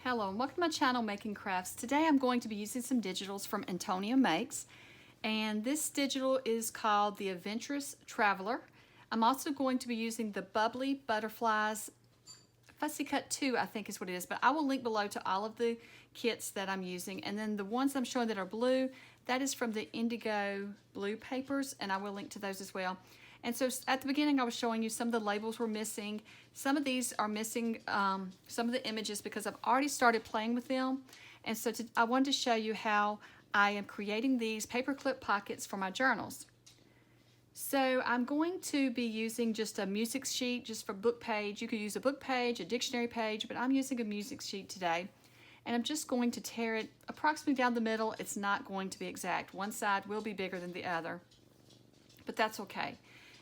Hello and welcome to my channel, Making Crafts. Today I'm going to be using some digitals from AntonioMakes, and this digital is called the Adventurous Traveller. I'm also going to be using the Bubbly Butterflies Fussy Cut 2, I think is what it is, but I will link below to all of the kits that I'm using. And then the ones I'm showing that are blue, that is from the Indigo blue papers, and I will link to those as well. And so at the beginning I was showing you some of the labels were missing. Some of these are missing some of the images because I've already started playing with them. And so I wanted to show you how I am creating these paperclip pockets for my journals. So I'm going to be using just a music sheet just for book page. You could use a book page, a dictionary page, but I'm using a music sheet today. And I'm just going to tear it approximately down the middle. It's not going to be exact. One side will be bigger than the other, but that's okay.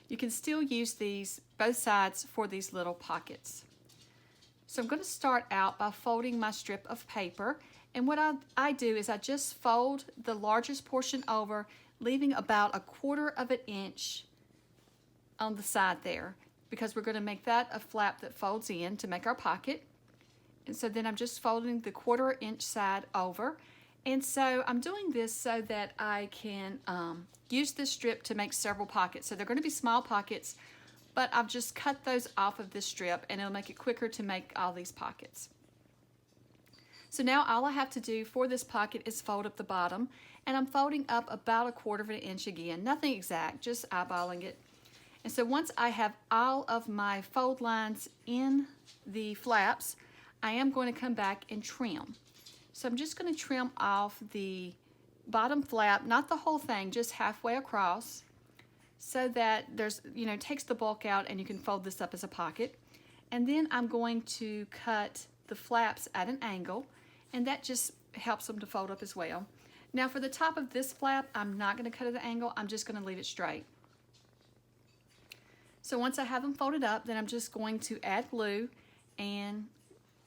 You can still use these, both sides, for these little pockets. So I'm going to start out by folding my strip of paper. And what I do is I just fold the largest portion over, leaving about 1/4 of an inch on the side there, because we're going to make that a flap that folds in to make our pocket. And so then I'm just folding the 1/4 inch side over. And so I'm doing this so that I can use this strip to make several pockets. So they're going to be small pockets, but I've just cut those off of this strip, and it'll make it quicker to make all these pockets. So now all I have to do for this pocket is fold up the bottom, and I'm folding up about 1/4 of an inch again. Nothing exact, just eyeballing it. And so once I have all of my fold lines in the flaps, I am going to come back and trim. So I'm just going to trim off the bottom flap, not the whole thing, just halfway across, so that there's, takes the bulk out and you can fold this up as a pocket. And then I'm going to cut the flaps at an angle, and that just helps them to fold up as well. Now for the top of this flap, I'm not going to cut at an angle, I'm just going to leave it straight. So once I have them folded up, then I'm just going to add glue and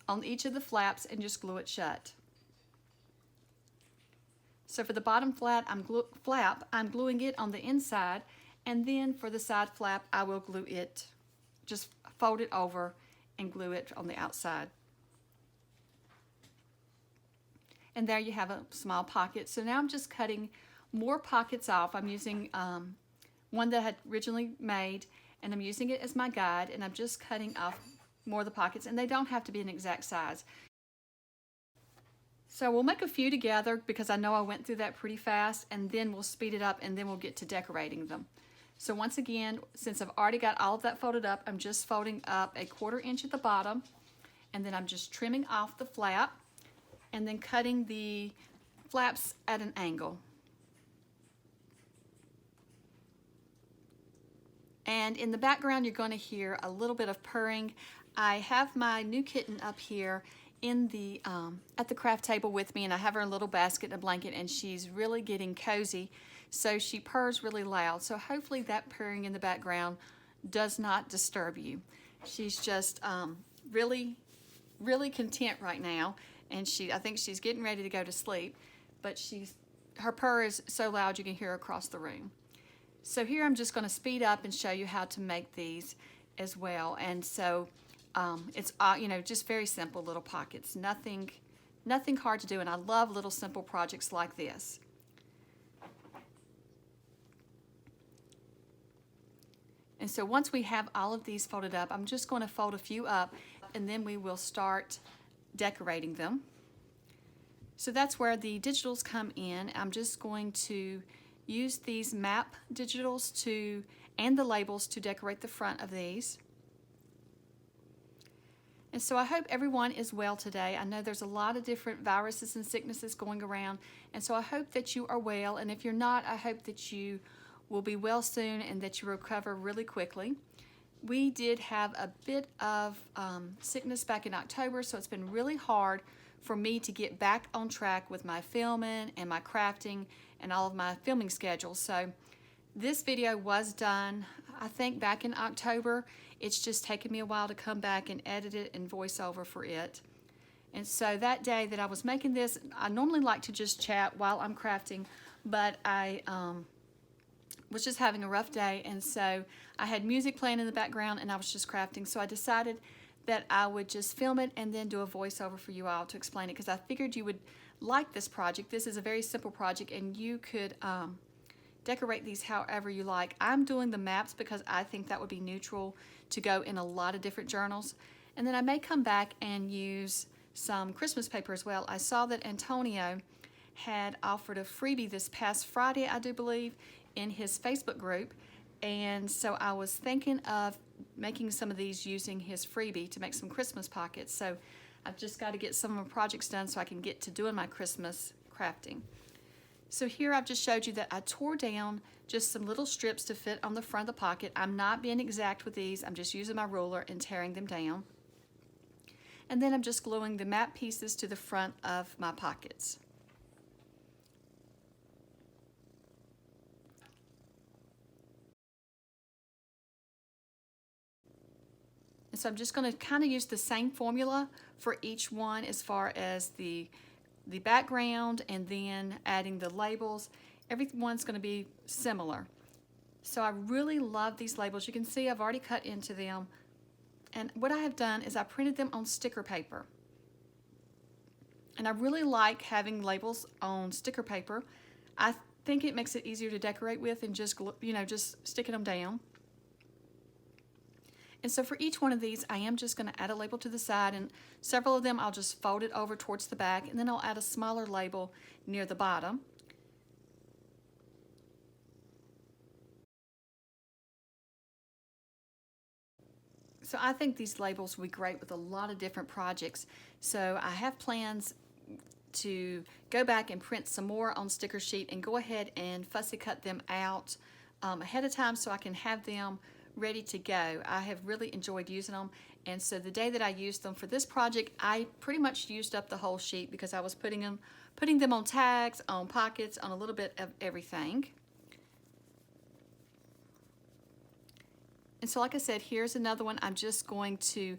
on each of the flaps and just glue it shut. So for the bottom flap, I'm gluing it on the inside, and then for the side flap, I will glue it, just fold it over and glue it on the outside. And there you have a small pocket. So now I'm just cutting more pockets off. I'm using one that I had originally made, and I'm using it as my guide, and I'm just cutting off more of the pockets, and they don't have to be an exact size. So we'll make a few together because I know I went through that pretty fast, and then we'll speed it up, and then we'll get to decorating them. So once again, since I've already got all of that folded up, I'm just folding up 1/4 inch at the bottom, and then I'm just trimming off the flap and then cutting the flaps at an angle. And in the background, you're going to hear a little bit of purring. I have my new kitten up here in the at the craft table with me, and I have her in a little basket and a blanket, and she's really getting cozy, so she purrs really loud. So hopefully that purring in the background does not disturb you. She's just really content right now, and I think she's getting ready to go to sleep, but her purr is so loud you can hear her across the room. So here I'm just going to speed up and show you how to make these as well. And so it's just very simple little pockets, nothing hard to do, and I love little simple projects like this. And so once we have all of these folded up, I'm just going to fold a few up, and then we will start decorating them. So that's where the digitals come in. I'm just going to use these map digitals and the labels to decorate the front of these. And so I hope everyone is well today. I know there's a lot of different viruses and sicknesses going around, and so I hope that you are well, and if you're not, I hope that you will be well soon and that you recover really quickly. We did have a bit of sickness back in October, so it's been really hard for me to get back on track with my filming and my crafting and all of my filming schedules. So this video was done, I think, back in October. It's just taken me a while to come back and edit it and voice over for it. And so that day that I was making this, I normally like to just chat while I'm crafting, but I was just having a rough day, and so I had music playing in the background and I was just crafting. So I decided that I would just film it and then do a voiceover for you all to explain it, because I figured you would like this project. This is a very simple project, and you could decorate these however you like. I'm doing the maps because I think that would be neutral to go in a lot of different journals. And then I may come back and use some Christmas paper as well. I saw that Antonio had offered a freebie this past Friday, I do believe, in his Facebook group. And so I was thinking of making some of these using his freebie to make some Christmas pockets. So I've just got to get some of my projects done so I can get to doing my Christmas crafting. So here I've just showed you that I tore down just some little strips to fit on the front of the pocket. I'm not being exact with these. I'm just using my ruler and tearing them down. And then I'm just gluing the map pieces to the front of my pockets. And so I'm just going to kind of use the same formula for each one as far as the background and then adding the labels. Everyone's going to be similar. So I really love these labels. You can see I've already cut into them. And what I have done is I printed them on sticker paper. And I really like having labels on sticker paper. I think it makes it easier to decorate with and just, just sticking them down. And so for each one of these, I am just going to add a label to the side, and several of them I'll just fold it over towards the back, and then I'll add a smaller label near the bottom. So I think these labels will be great with a lot of different projects. So I have plans to go back and print some more on sticker sheet and go ahead and fussy cut them out ahead of time so I can have them ready to go. I have really enjoyed using them, and so the day that I used them for this project, I pretty much used up the whole sheet because I was putting them on tags, on pockets, on a little bit of everything. And so like I said, here's another one. I'm just going to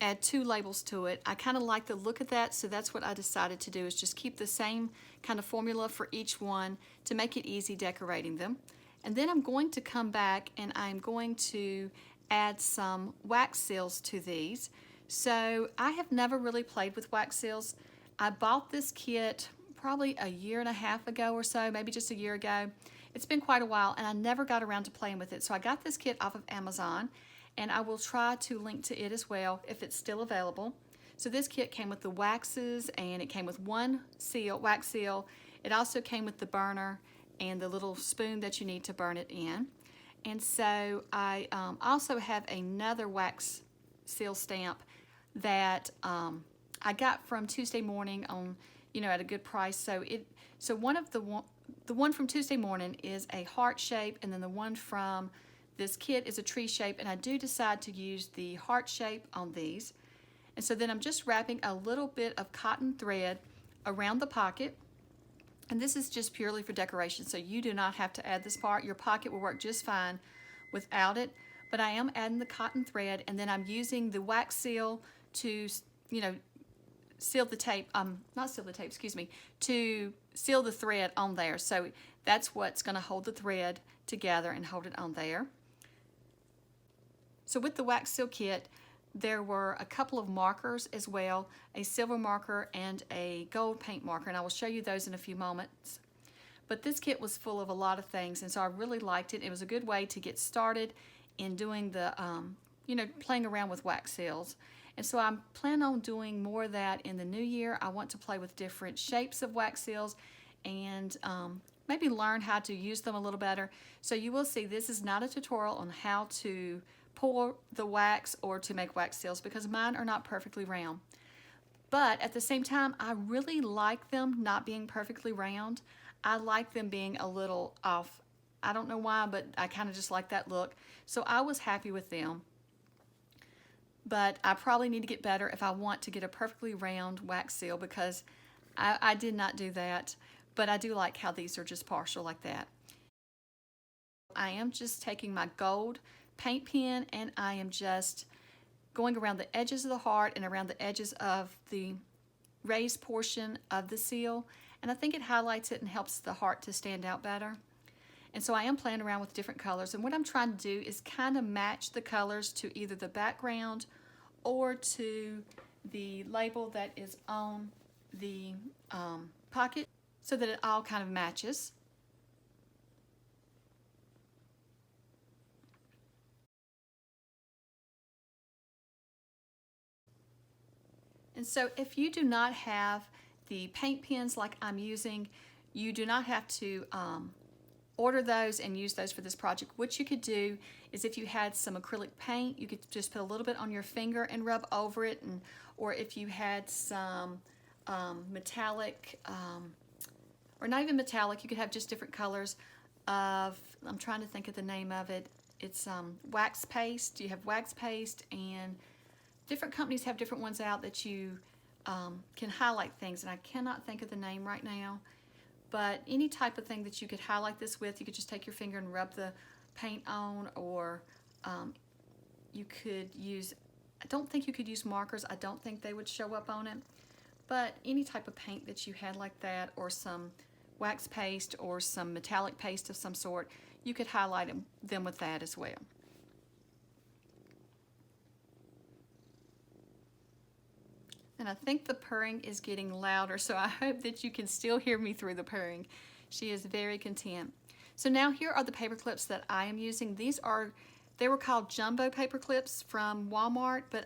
add 2 labels to it. I kind of like the look of that, so that's what I decided to do, is just keep the same kind of formula for each one to make it easy decorating them. And then I'm going to come back and I'm going to add some wax seals to these. So I have never really played with wax seals. I bought this kit probably a year and a half ago or so, maybe just a year ago. It's been quite a while, and I never got around to playing with it. So I got this kit off of Amazon, and I will try to link to it as well if it's still available. So this kit came with the waxes, and it came with one seal, wax seal. It also came with the burner and the little spoon that you need to burn it in. And so I also have another wax seal stamp that I got from Tuesday Morning on, at a good price. So one of the one from Tuesday Morning is a heart shape, and then the one from this kit is a tree shape, and I do decide to use the heart shape on these. And so then I'm just wrapping a little bit of cotton thread around the pocket. And this is just purely for decoration, so you do not have to add this part. Your pocket will work just fine without it. But I am adding the cotton thread, and then I'm using the wax seal to, seal the tape, not seal the tape, excuse me, to seal the thread on there. So that's what's going to hold the thread together and hold it on there. So with the wax seal kit, there were a couple of markers as well, a silver marker and a gold paint marker, and I will show you those in a few moments. But this kit was full of a lot of things, and so I really liked it. It was a good way to get started in doing the, playing around with wax seals. And so I'm planning on doing more of that in the new year. I want to play with different shapes of wax seals and maybe learn how to use them a little better. So you will see this is not a tutorial on how to pour the wax or to make wax seals, because mine are not perfectly round. But at the same time, I really like them not being perfectly round. I like them being a little off. I don't know why, but I kind of just like that look. So I was happy with them. But I probably need to get better if I want to get a perfectly round wax seal, because I did not do that. But I do like how these are just partial like that. I am just taking my gold paint pen and I am just going around the edges of the heart and around the edges of the raised portion of the seal, and I think it highlights it and helps the heart to stand out better. And so I am playing around with different colors, and what I'm trying to do is kind of match the colors to either the background or to the label that is on the pocket so that it all kind of matches. And so if you do not have the paint pens like I'm using, you do not have to order those and use those for this project. What you could do is if you had some acrylic paint, you could just put a little bit on your finger and rub over it, or if you had some metallic, or not even metallic, you could have just different colors of, I'm trying to think of the name of it, it's wax paste. You have wax paste, and different companies have different ones out that you can highlight things, and I cannot think of the name right now. But any type of thing that you could highlight this with, you could just take your finger and rub the paint on, or you could use, I don't think you could use markers. I don't think they would show up on it. But any type of paint that you had like that, or some wax paste or some metallic paste of some sort, you could highlight them with that as well. And I think the purring is getting louder, so I hope that you can still hear me through the purring. She is very content. So now here are the paper clips that I am using. They were called jumbo paper clips from Walmart, but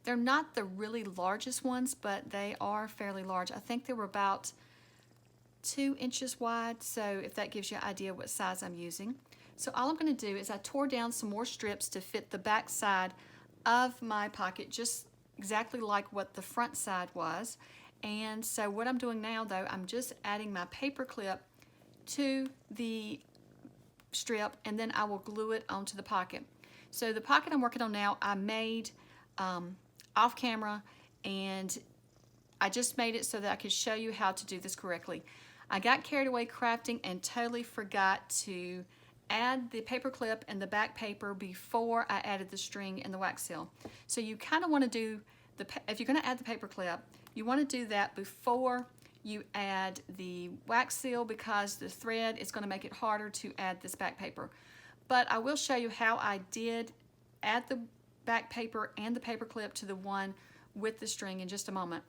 they're not the really largest ones, but they are fairly large. I think they were about 2 inches wide, so if that gives you an idea what size I'm using. So all I'm going to do is I tore down some more strips to fit the back side of my pocket, just exactly like what the front side was. And so what I'm doing now, though, I'm just adding my paper clip to the strip, and then I will glue it onto the pocket. So the pocket I'm working on now, I made off camera, and I just made it so that I could show you how to do this correctly. I got carried away crafting and totally forgot to add the paper clip and the back paper before I added the string and the wax seal. So you kind of want to do, if you're going to add the paper clip, you want to do that before you add the wax seal, because the thread is going to make it harder to add this back paper. But I will show you how I did add the back paper and the paper clip to the one with the string in just a moment.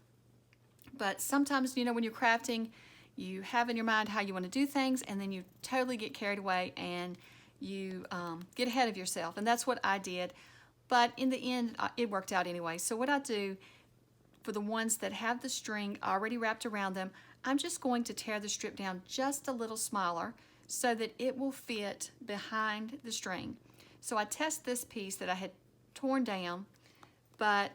But sometimes, you know, when you're crafting, you have in your mind how you want to do things, and then you totally get carried away and you get ahead of yourself. And that's what I did. But in the end, it worked out anyway. So what I do for the ones that have the string already wrapped around them, I'm just going to tear the strip down just a little smaller so that it will fit behind the string. So I test this piece that I had torn down, but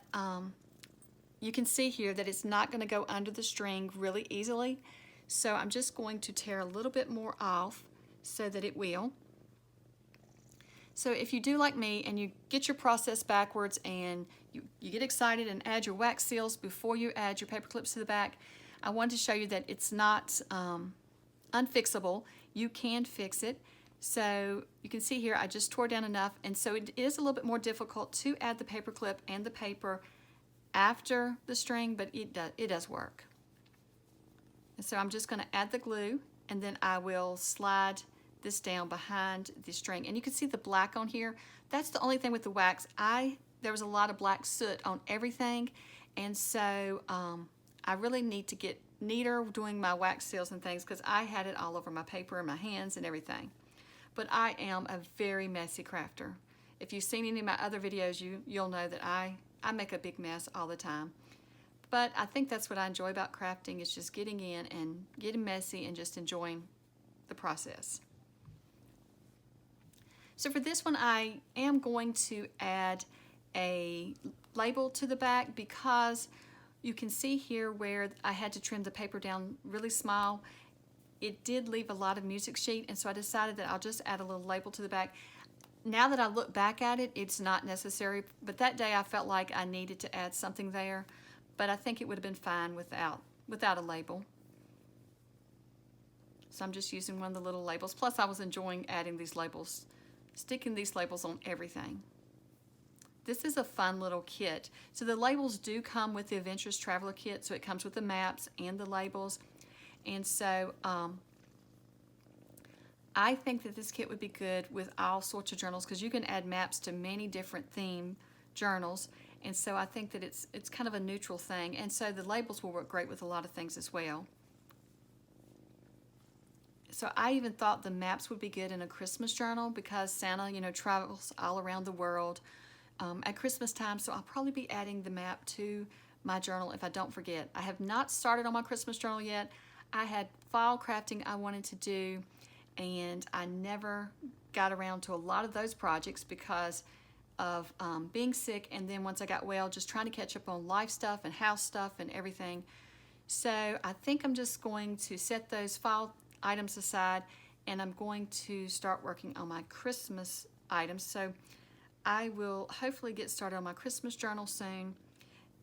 you can see here that it's not going to go under the string really easily. So I'm just going to tear a little bit more off so that it will. So if you do like me and you get your process backwards and you get excited and add your wax seals before you add your paper clips to the back, I wanted to show you that it's not unfixable. You can fix it. So you can see here I just tore down enough, and so it is a little bit more difficult to add the paper clip and the paper after the string, but it does work. And so I'm just going to add the glue, and then I will slide this down behind the string. And you can see the black on here. That's the only thing with the wax. There was a lot of black soot on everything, and so I really need to get neater doing my wax seals and things, because I had it all over my paper and my hands and everything. But I am a very messy crafter. If you've seen any of my other videos, you'll know that I make a big mess all the time. But I think that's what I enjoy about crafting, is just getting in and getting messy and just enjoying the process. So for this one, I am going to add a label to the back, because you can see here where I had to trim the paper down really small. It did leave a lot of music sheet, and so I decided that I'll just add a little label to the back. Now that I look back at it, it's not necessary, but that day I felt like I needed to add something there, but I think it would have been fine without a label. So I'm just using one of the little labels. Plus I was enjoying adding these labels, sticking these labels on everything. This is a fun little kit. So the labels do come with the Adventurous Traveller kit, so it comes with the maps and the labels. And so I think that this kit would be good with all sorts of journals, because you can add maps to many different theme journals. And so I think that it's kind of a neutral thing. And so the labels will work great with a lot of things as well. So I even thought the maps would be good in a Christmas journal because Santa, you know, travels all around the world at Christmas time. So I'll probably be adding the map to my journal if I don't forget. I have not started on my Christmas journal yet. I had file crafting I wanted to do, and I never got around to a lot of those projects because of being sick, and then once I got well, just trying to catch up on life stuff and house stuff and everything. So I think I'm just going to set those file items aside, and I'm going to start working on my Christmas items. So I will hopefully get started on my Christmas journal soon.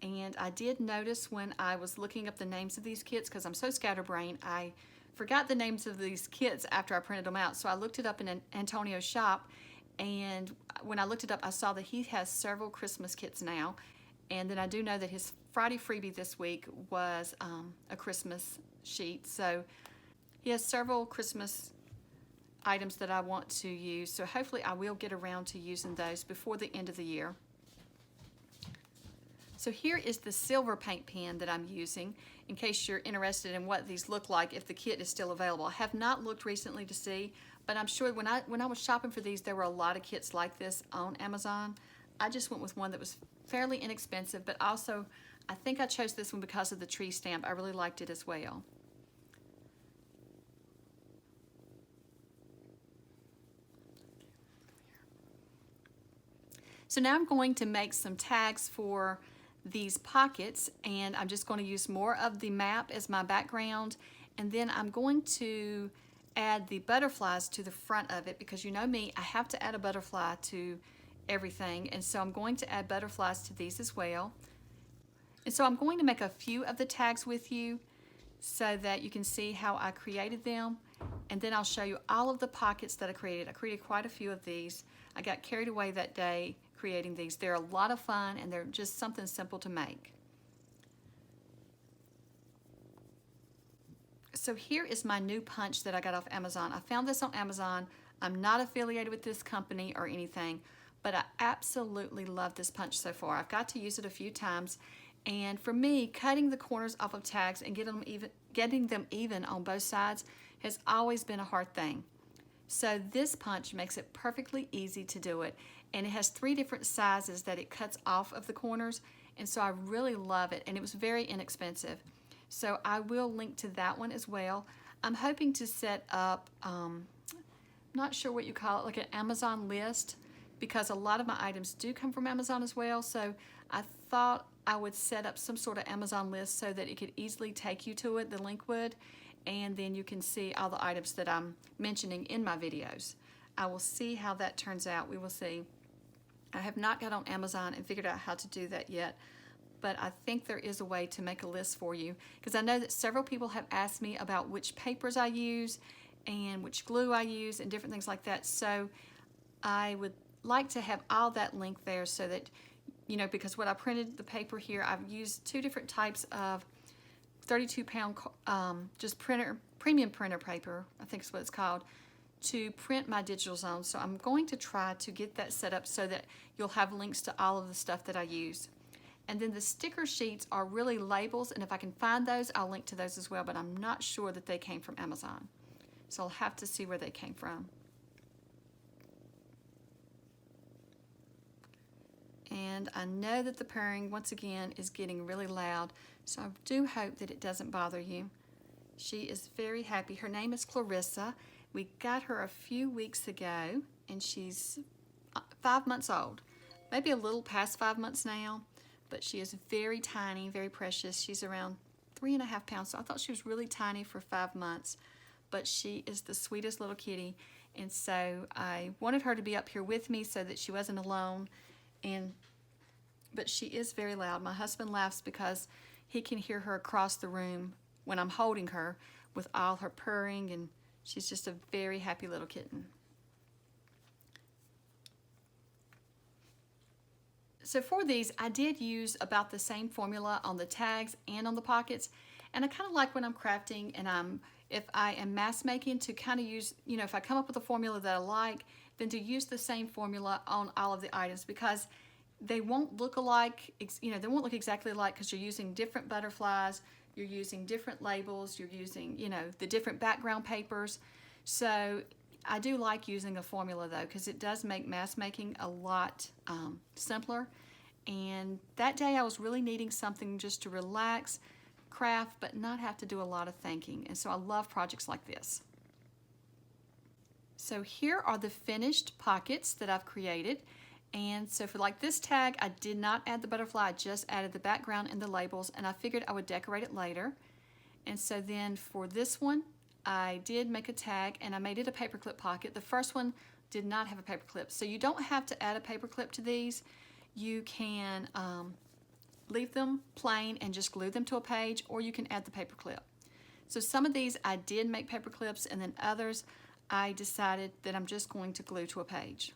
And I did notice when I was looking up the names of these kits, because I'm so scatterbrained, I forgot the names of these kits after I printed them out. So I looked it up in Antonio's shop, and when I looked it up, I saw that he has several Christmas kits now. And then I do know that his Friday freebie this week was a Christmas sheet. So he has several Christmas items that I want to use. So hopefully I will get around to using those before the end of the year. So here is the silver paint pen that I'm using in case you're interested in what these look like if the kit is still available. I have not looked recently to see, but I'm sure when I was shopping for these, there were a lot of kits like this on Amazon. I just went with one that was fairly inexpensive, but also I think I chose this one because of the tree stamp. I really liked it as well. So now I'm going to make some tags for these pockets, and I'm just going to use more of the map as my background, and then I'm going to add the butterflies to the front of it because you know me, I have to add a butterfly to everything, and so I'm going to add butterflies to these as well. And so I'm going to make a few of the tags with you so that you can see how I created them, and then I'll show you all of the pockets that I created. I created quite a few of these. I got carried away that day creating these. They're a lot of fun, and they're just something simple to make. So here is my new punch that I got off Amazon. I found this on Amazon. I'm not affiliated with this company or anything, but I absolutely love this punch so far. I've got to use it a few times, and for me, cutting the corners off of tags and getting them even on both sides has always been a hard thing. So this punch makes it perfectly easy to do it, and it has 3 different sizes that it cuts off of the corners, and so I really love it, and it was very inexpensive. So I will link to that one as well. I'm hoping to set up, not sure what you call it, like an Amazon list, because a lot of my items do come from Amazon as well. So I thought I would set up some sort of Amazon list so that it could easily take you to it, the link would, and then you can see all the items that I'm mentioning in my videos. I will see how that turns out. We will see. I have not got on Amazon and figured out how to do that yet, but I think there is a way to make a list for you, because I know that several people have asked me about which papers I use and which glue I use and different things like that. So I would like to have all that linked there so that, you know, because when I printed the paper here, I've used 2 different types of 32-pound just premium printer paper, I think is what it's called, to print my digitals on. So I'm going to try to get that set up so that you'll have links to all of the stuff that I use. And then the sticker sheets are really labels, and if I can find those, I'll link to those as well, but I'm not sure that they came from Amazon. So I'll have to see where they came from. And I know that the purring, once again, is getting really loud, so I do hope that it doesn't bother you. She is very happy. Her name is Clarissa. We got her a few weeks ago, and she's 5 months old. Maybe a little past 5 months now, but she is very tiny, very precious. She's around 3.5 pounds, so I thought she was really tiny for 5 months, but she is the sweetest little kitty, and so I wanted her to be up here with me so that she wasn't alone. But she is very loud. My husband laughs because he can hear her across the room when I'm holding her with all her purring, and she's just a very happy little kitten. So for these, I did use about the same formula on the tags and on the pockets, and I kind of like when I'm crafting and if I am mass making to kind of use, you know, if I come up with a formula that I like, then to use the same formula on all of the items, because they won't look alike, they won't look exactly alike because you're using different butterflies, you're using different labels, you're using, the different background papers. So I do like using a formula though, because it does make mask making a lot simpler. And that day I was really needing something just to relax, craft, but not have to do a lot of thinking. And so I love projects like this. So here are the finished pockets that I've created. And so for like this tag, I did not add the butterfly, I just added the background and the labels, and I figured I would decorate it later. And so then for this one, I did make a tag and I made it a paperclip pocket. The first one did not have a paperclip. So you don't have to add a paperclip to these. You can leave them plain and just glue them to a page, or you can add the paperclip. So some of these I did make paperclips, and then others I decided that I'm just going to glue to a page.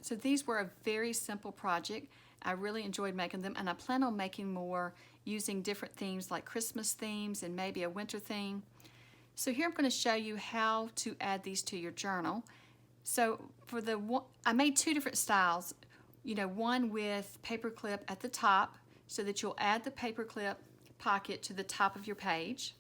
So these were a very simple project. I really enjoyed making them, and I plan on making more using different themes like Christmas themes and maybe a winter theme. So here I'm going to show you how to add these to your journal. So for I made two different styles. One with paperclip at the top so that you'll add the paperclip pocket to the top of your page.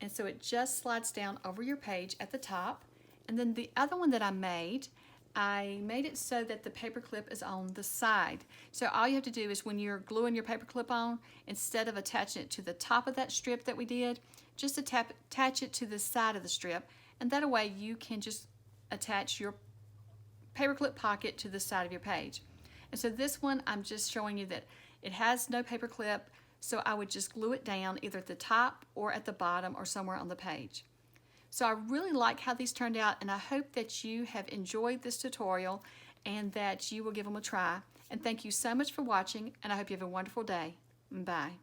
And so it just slides down over your page at the top. And then the other one that I made it so that the paperclip is on the side. So all you have to do is when you're gluing your paperclip on, instead of attaching it to the top of that strip that we did, just attach it to the side of the strip, and that way you can just attach your paperclip pocket to the side of your page. And so this one, I'm just showing you that it has no paperclip, so I would just glue it down either at the top or at the bottom or somewhere on the page. So I really like how these turned out, and I hope that you have enjoyed this tutorial and that you will give them a try. And thank you so much for watching, and I hope you have a wonderful day. Bye.